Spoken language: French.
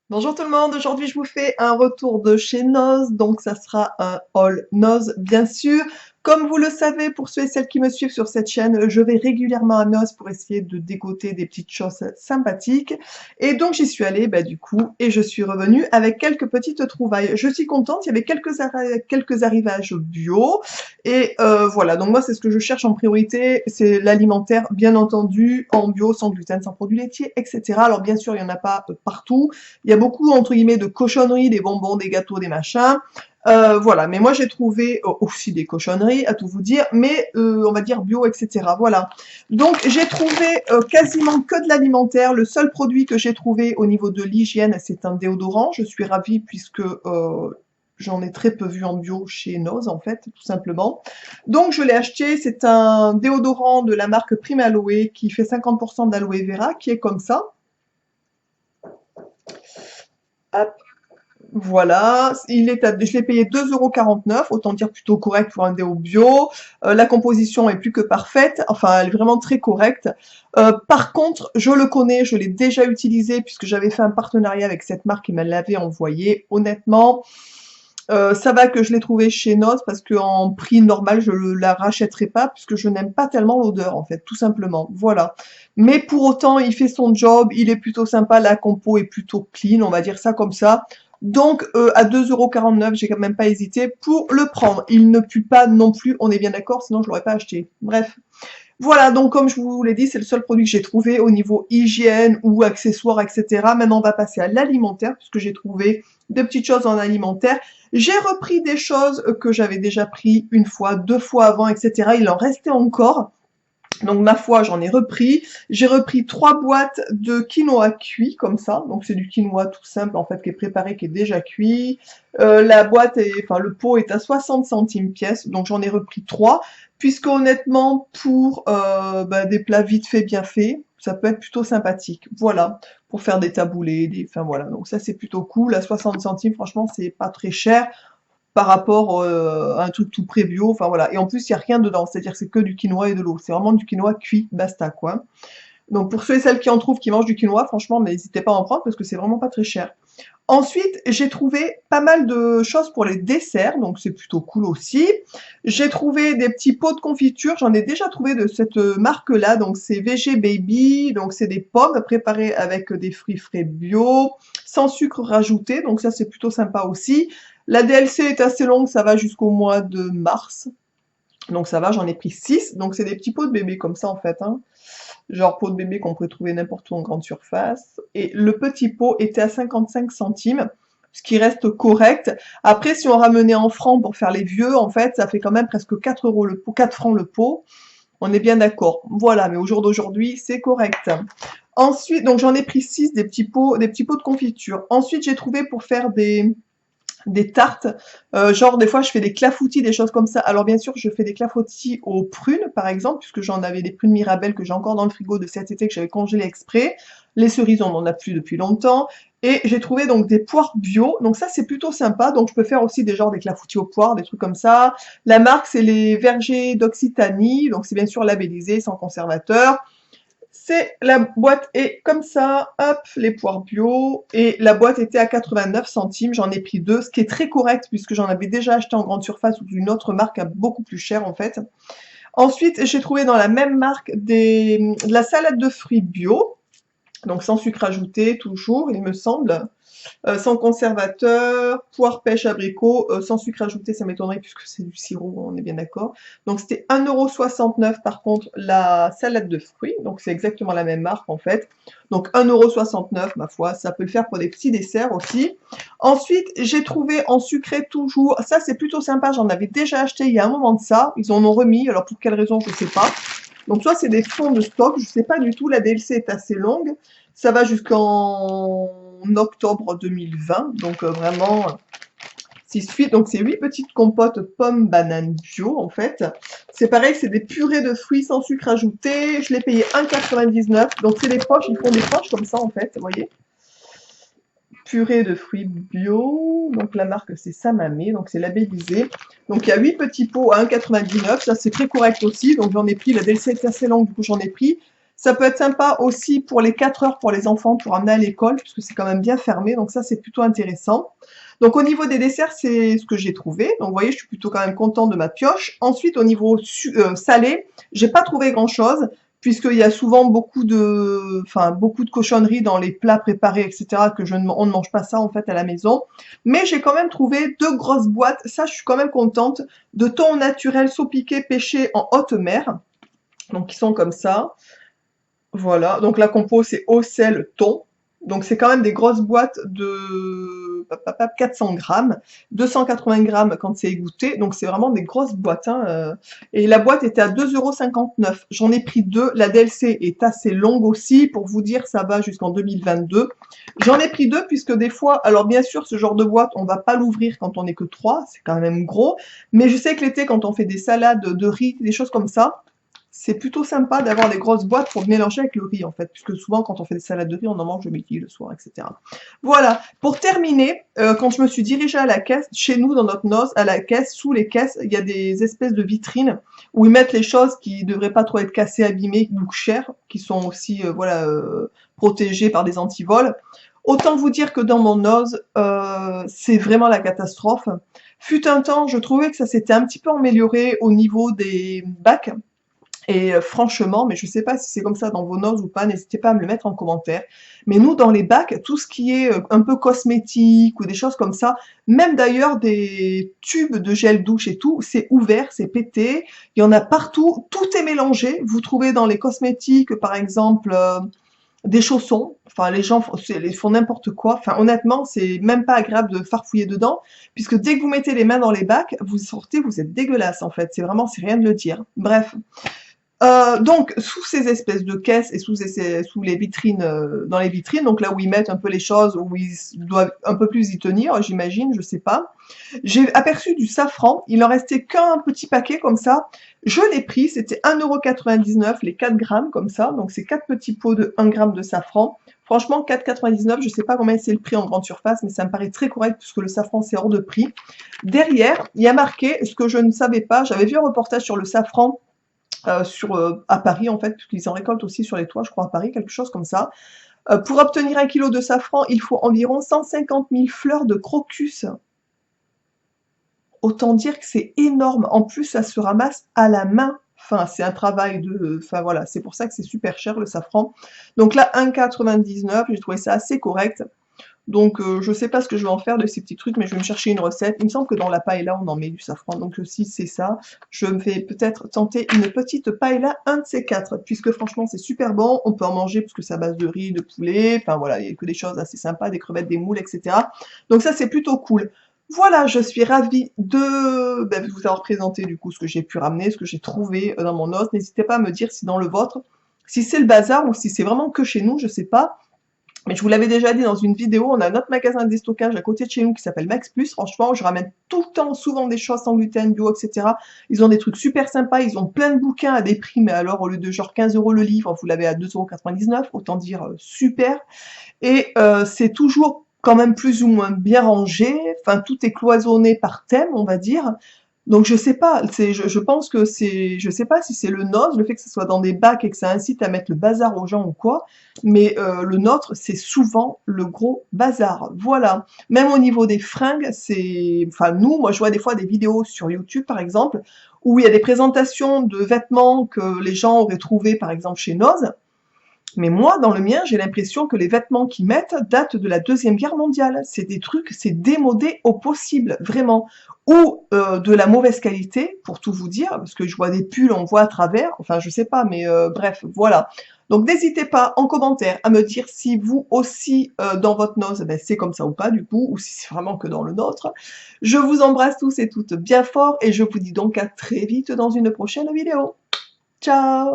Bonjour tout le monde, aujourd'hui je vous fais un retour de chez Noz, donc ça sera un haul Noz bien sûr. Comme vous le savez, pour ceux et celles qui me suivent sur cette chaîne, je vais régulièrement à Noz pour essayer de dégoter des petites choses sympathiques. Et donc j'y suis allée du coup et je suis revenue avec quelques petites trouvailles. Je suis contente, il y avait quelques arrivages bio. Et voilà, donc moi c'est ce que je cherche en priorité, c'est l'alimentaire bien entendu, en bio, sans gluten, sans produits laitiers, etc. Alors bien sûr il n'y en a pas partout. Il y a beaucoup, entre guillemets, de cochonneries, des bonbons, des gâteaux, des machins. Voilà, mais moi j'ai trouvé aussi des cochonneries, à tout vous dire, mais on va dire bio, etc. Voilà. Donc j'ai trouvé quasiment que de l'alimentaire. Le seul produit que j'ai trouvé au niveau de l'hygiène, c'est un déodorant. Je suis ravie puisque j'en ai très peu vu en bio chez Noz, en fait, tout simplement. Donc je l'ai acheté, c'est un déodorant de la marque Primaloe qui fait 50% d'aloe vera, qui est comme ça. Hop. Voilà, je l'ai payé 2,49 €, autant dire plutôt correct pour un déo bio. La composition est plus que parfaite, enfin elle est vraiment très correcte. Par contre, je le connais, je l'ai déjà utilisé puisque j'avais fait un partenariat avec cette marque et me l'avait envoyé. Honnêtement, ça va que je l'ai trouvé chez Noz parce qu'en prix normal, je ne la rachèterai pas puisque je n'aime pas tellement l'odeur en fait, tout simplement. Voilà. Mais pour autant, il fait son job, il est plutôt sympa, la compo est plutôt clean, on va dire ça comme ça. Donc à 2,49 €, j'ai quand même pas hésité pour le prendre. Il ne pue pas non plus, on est bien d'accord, sinon je l'aurais pas acheté. Bref. Voilà, donc comme je vous l'ai dit, c'est le seul produit que j'ai trouvé au niveau hygiène ou accessoires, etc. Maintenant, on va passer à l'alimentaire, puisque j'ai trouvé des petites choses en alimentaire. J'ai repris des choses que j'avais déjà pris une fois, deux fois avant, etc. Il en restait encore. Donc ma foi, j'en ai repris. J'ai repris 3 boîtes de quinoa cuit comme ça. Donc c'est du quinoa tout simple en fait qui est préparé, qui est déjà cuit. La boîte enfin le pot est à 60 centimes pièce. Donc j'en ai repris 3. Puisque honnêtement pour des plats vite fait, bien faits, ça peut être plutôt sympathique. Voilà, pour faire des taboulés, enfin voilà. Donc ça c'est plutôt cool. À 60 centimes, franchement c'est pas très cher par rapport à un truc tout prêt bio, enfin voilà. Et en plus, il n'y a rien dedans, c'est-à-dire que c'est que du quinoa et de l'eau. C'est vraiment du quinoa cuit, basta quoi. Donc pour ceux et celles qui en trouvent, qui mangent du quinoa, franchement, n'hésitez pas à en prendre parce que c'est vraiment pas très cher. Ensuite, j'ai trouvé pas mal de choses pour les desserts, donc c'est plutôt cool aussi. J'ai trouvé des petits pots de confiture, j'en ai déjà trouvé de cette marque-là, donc c'est VG Baby, donc c'est des pommes préparées avec des fruits frais bio, sans sucre rajouté, donc ça c'est plutôt sympa aussi. La DLC est assez longue, ça va jusqu'au mois de mars, donc ça va, j'en ai pris 6, donc c'est des petits pots de bébé comme ça en fait, hein. Genre pot de bébé qu'on pourrait trouver n'importe où en grande surface. Et le petit pot était à 55 centimes, ce qui reste correct. Après, si on ramenait en francs pour faire les vieux, en fait, ça fait quand même presque 4 € le pot, 4 francs le pot. On est bien d'accord. Voilà, mais au jour d'aujourd'hui, c'est correct. Ensuite, donc j'en ai pris 6 des petits pots de confiture. Ensuite, j'ai trouvé pour faire des tartes, genre des fois je fais des clafoutis, des choses comme ça. Alors bien sûr, je fais des clafoutis aux prunes, par exemple, puisque j'en avais des prunes Mirabelle que j'ai encore dans le frigo de cet été que j'avais congelé exprès. Les cerises, on n'en a plus depuis longtemps. Et j'ai trouvé donc des poires bio, donc ça c'est plutôt sympa. Donc je peux faire aussi des genres des clafoutis aux poires, des trucs comme ça. La marque c'est les Vergers d'Occitanie, donc c'est bien sûr labellisé, sans conservateur. C'est la boîte est comme ça, hop, les poires bio, et la boîte était à 89 centimes, j'en ai pris 2, ce qui est très correct puisque j'en avais déjà acheté en grande surface ou d'une autre marque à beaucoup plus cher en fait. Ensuite, j'ai trouvé dans la même marque de la salade de fruits bio, donc sans sucre ajouté toujours, il me semble. Sans conservateur, poire, pêche, abricot, sans sucre ajouté, ça m'étonnerait puisque c'est du sirop, on est bien d'accord. Donc c'était 1,69 € par contre la salade de fruits, donc c'est exactement la même marque en fait. Donc 1,69 € ma foi, ça peut le faire pour des petits desserts aussi. Ensuite, j'ai trouvé en sucré toujours, ça c'est plutôt sympa, j'en avais déjà acheté il y a un moment de ça, ils en ont remis, alors pour quelle raison je sais pas. Donc soit c'est des fonds de stock, je sais pas du tout, la DLC est assez longue, ça va jusqu'en octobre 2020, donc vraiment 6 suites, donc c'est 8 petites compotes pommes bananes bio en fait. C'est pareil, c'est des purées de fruits sans sucre ajouté, je l'ai payé 1,99 €, donc c'est des poches, ils font des poches comme ça en fait, vous voyez. Purée de fruits bio, donc la marque c'est Samamé, donc c'est labellisé. Donc il y a 8 petits pots à 1,99 €, ça c'est très correct aussi, donc j'en ai pris, la DLC est assez longue, du coup j'en ai pris. Ça peut être sympa aussi pour les 4 heures pour les enfants pour amener à l'école, puisque c'est quand même bien fermé, donc ça c'est plutôt intéressant. Donc au niveau des desserts, c'est ce que j'ai trouvé. Donc vous voyez, je suis plutôt quand même contente de ma pioche. Ensuite, au niveau salé, j'ai pas trouvé grand-chose, puisqu'il y a souvent beaucoup de cochonneries dans les plats préparés, etc., on ne mange pas ça en fait à la maison. Mais j'ai quand même trouvé 2 grosses boîtes, ça je suis quand même contente, de thon naturel saupiqué pêché en haute mer. Donc ils sont comme ça. Voilà, donc la compo c'est eau, sel, thon. Donc c'est quand même des grosses boîtes de 400 grammes, 280 grammes quand c'est égoutté, donc c'est vraiment des grosses boîtes, hein. Et la boîte était à 2,59 €. J'en ai pris deux, la DLC est assez longue aussi, pour vous dire ça va jusqu'en 2022. J'en ai pris deux puisque des fois, alors bien sûr ce genre de boîte on va pas l'ouvrir quand on n'est que trois, c'est quand même gros, mais je sais que l'été quand on fait des salades de riz, des choses comme ça, c'est plutôt sympa d'avoir des grosses boîtes pour mélanger avec le riz en fait, puisque souvent quand on fait des salades de riz, on en mange le midi, le soir, etc. Voilà, pour terminer, quand je me suis dirigée à la caisse, chez nous dans notre noce, à la caisse, sous les caisses, il y a des espèces de vitrines où ils mettent les choses qui devraient pas trop être cassées, abîmées ou chères, qui sont aussi protégées par des antivols. Autant vous dire que dans mon nose, c'est vraiment la catastrophe. Fut un temps, je trouvais que ça s'était un petit peu amélioré au niveau des bacs. Et franchement, mais je sais pas si c'est comme ça dans vos notes ou pas, n'hésitez pas à me le mettre en commentaire. Mais nous, dans les bacs, tout ce qui est un peu cosmétique ou des choses comme ça, même d'ailleurs des tubes de gel douche et tout, c'est ouvert, c'est pété, il y en a partout, tout est mélangé. Vous trouvez dans les cosmétiques, par exemple, des chaussons, enfin les gens font n'importe quoi, enfin honnêtement, c'est même pas agréable de farfouiller dedans, puisque dès que vous mettez les mains dans les bacs, vous sortez, vous êtes dégueulasse en fait, c'est rien de le dire. Bref. Donc, sous ces espèces de caisses et sous les vitrines, dans les vitrines, donc là où ils mettent un peu les choses, où ils doivent un peu plus y tenir, j'imagine, je sais pas. J'ai aperçu du safran, il en restait qu'un petit paquet comme ça. Je l'ai pris, c'était 1,99 € les 4 grammes comme ça, donc c'est 4 petits pots de 1 gramme de safran. Franchement, 4,99 €, je sais pas combien c'est le prix en grande surface, mais ça me paraît très correct puisque le safran c'est hors de prix. Derrière, il y a marqué, ce que je ne savais pas, j'avais vu un reportage sur le safran, à Paris en fait, puisqu'ils en récoltent aussi sur les toits, je crois à Paris, quelque chose comme ça. Pour obtenir 1 kilo de safran, il faut environ 150 000 fleurs de crocus. Autant dire que c'est énorme. En plus, ça se ramasse à la main. Enfin, c'est un travail de... Enfin voilà, c'est pour ça que c'est super cher le safran. Donc là, 1,99 €, j'ai trouvé ça assez correct. Donc je sais pas ce que je vais en faire de ces petits trucs, mais je vais me chercher une recette. Il me semble que dans la paella, on en met du safran. Donc si c'est ça, je me vais peut-être tenter une petite paella, un de ces quatre, puisque franchement c'est super bon. On peut en manger parce que c'est à base de riz, de poulet, enfin voilà, il y a que des choses assez sympas, des crevettes, des moules, etc. Donc ça c'est plutôt cool. Voilà, je suis ravie de vous avoir présenté du coup ce que j'ai pu ramener, ce que j'ai trouvé dans mon os. N'hésitez pas à me dire si dans le vôtre, si c'est le bazar ou si c'est vraiment que chez nous, je sais pas. Mais je vous l'avais déjà dit dans une vidéo, on a notre magasin de déstockage à côté de chez nous qui s'appelle Max Plus. Franchement, je ramène tout le temps, souvent des choses sans gluten, bio, etc. Ils ont des trucs super sympas, ils ont plein de bouquins à des prix, mais alors au lieu de genre 15 € le livre, vous l'avez à 2,99 €, autant dire super. Et c'est toujours quand même plus ou moins bien rangé, enfin tout est cloisonné par thème, on va dire. Donc je sais pas, je pense que c'est, je sais pas si c'est le nôtre, le fait que ce soit dans des bacs et que ça incite à mettre le bazar aux gens ou quoi, mais le nôtre c'est souvent le gros bazar. Voilà. Même au niveau des fringues, enfin nous, moi je vois des fois des vidéos sur YouTube par exemple où il y a des présentations de vêtements que les gens auraient trouvé par exemple chez Noz. Mais moi, dans le mien, j'ai l'impression que les vêtements qu'ils mettent datent de la Deuxième Guerre mondiale. C'est des trucs, c'est démodé au possible, vraiment. Ou de la mauvaise qualité, pour tout vous dire, parce que je vois des pulls, on voit à travers, enfin je sais pas, mais bref, voilà. Donc n'hésitez pas en commentaire à me dire si vous aussi, dans votre nose, c'est comme ça ou pas du coup, ou si c'est vraiment que dans le nôtre. Je vous embrasse tous et toutes bien fort, et je vous dis donc à très vite dans une prochaine vidéo. Ciao!